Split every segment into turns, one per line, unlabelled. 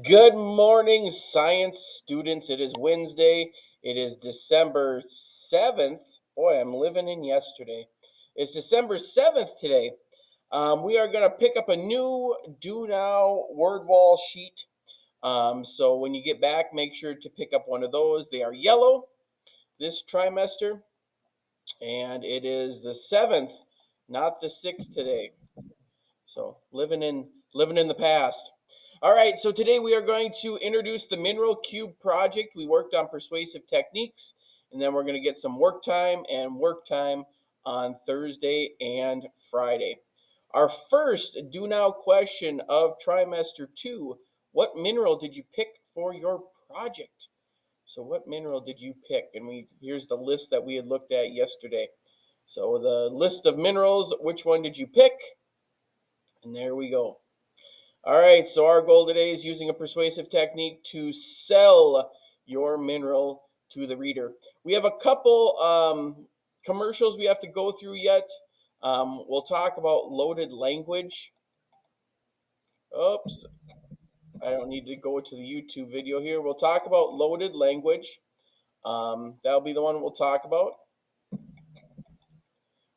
Good morning, science students. It is Wednesday. It is December 7th. Boy, I'm living in yesterday. It's December 7th today. We are going to pick up a new Do Now word wall sheet. So when you get back, make sure to pick up one of those. They are yellow this trimester, and it is the 7th, not the 6th today. So living in the past. All right, so today we are going to introduce the Mineral Cube project. We worked on persuasive techniques, and then we're going to get some work time on Thursday and Friday. Our first Do Now question of trimester 2, what mineral did you pick for your project? So what mineral did you pick? And here's the list that we had looked at yesterday. So the list of minerals, which one did you pick? And there we go. All right, so our goal today is using a persuasive technique to sell your mineral to the reader. We have a couple commercials we have to go through yet. We'll talk about loaded language. Oops, I don't need to go to the YouTube video here. We'll talk about loaded language. That'll be the one we'll talk about.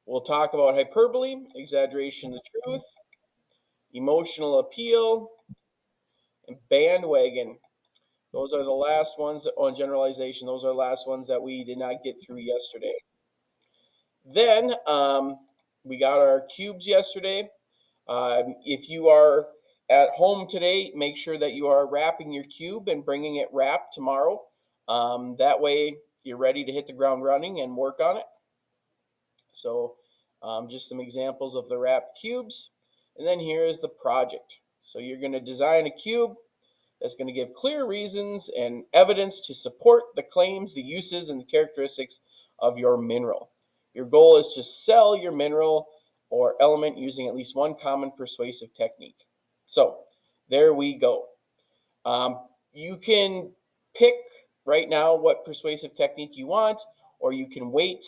We'll talk about hyperbole, exaggeration of the truth, emotional appeal, and bandwagon. Those are the last ones on generalization. Those are the last ones that we did not get through yesterday. Then we got our cubes yesterday. If you are at home today, make sure that you are wrapping your cube and bringing it wrapped tomorrow. That way you're ready to hit the ground running and work on it. So just some examples of the wrapped cubes. And then here is the project. So you're going to design a cube that's going to give clear reasons and evidence to support the claims, the uses, and the characteristics of your mineral. Your goal is to sell your mineral or element using at least one common persuasive technique. So there we go. You can pick right now what persuasive technique you want, or you can wait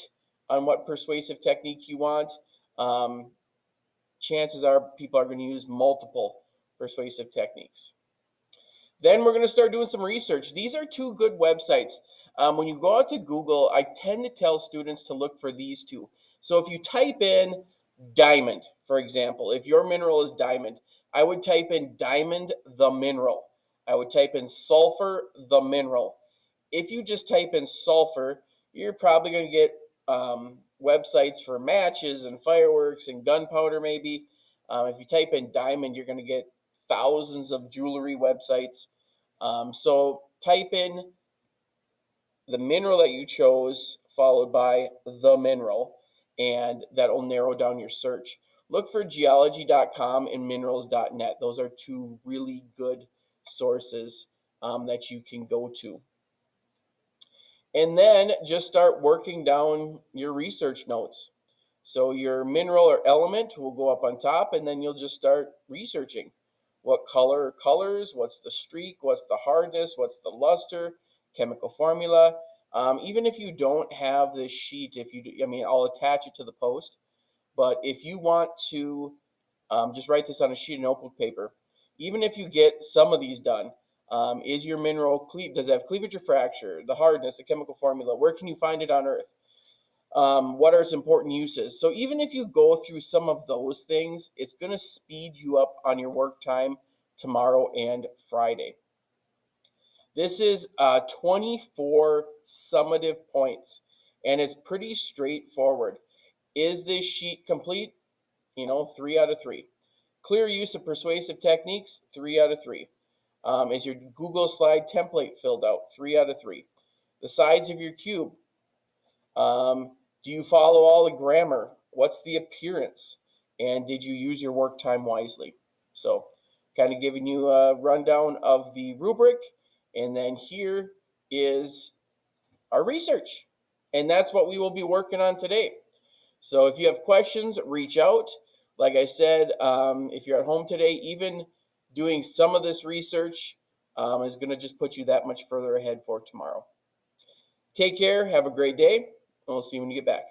on what persuasive technique you want. Chances are people are going to use multiple persuasive techniques. Then we're going to start doing some research. These are two good websites. When you go out to Google, I tend to tell students to look for these two. So if you type in diamond, for example, if your mineral is diamond, I would type in diamond the mineral. I would type in sulfur the mineral. If you just type in sulfur, you're probably going to get websites for matches and fireworks and gunpowder maybe. If you type in diamond, you're going to get thousands of jewelry websites. So type in the mineral that you chose, followed by the mineral, and that'll narrow down your search. Look for geology.com and minerals.net. Those are two really good sources that you can go to. And then just start working down your research notes. So your mineral or element will go up on top, and then you'll just start researching. What color or colors, what's the streak, what's the hardness, what's the luster, chemical formula. Even if you don't have this sheet, I'll attach it to the post. But if you want to just write this on a sheet of notebook paper, even if you get some of these done, is your mineral, does it have cleavage or fracture, the hardness, the chemical formula, where can you find it on Earth? What are its important uses? So even if you go through some of those things, it's going to speed you up on your work time tomorrow and Friday. This is 24 summative points, and it's pretty straightforward. Is this sheet complete? 3 out of 3. Clear use of persuasive techniques? 3 out of 3. Is your Google slide template filled out? 3 out of 3. The sides of your cube? Do you follow all the grammar? What's the appearance? And did you use your work time wisely? So kind of giving you a rundown of the rubric. And then here is our research. And that's what we will be working on today. So if you have questions, reach out. Like I said, if you're at home today, even doing some of this research is going to just put you that much further ahead for tomorrow. Take care. Have a great day. And we'll see you when you get back.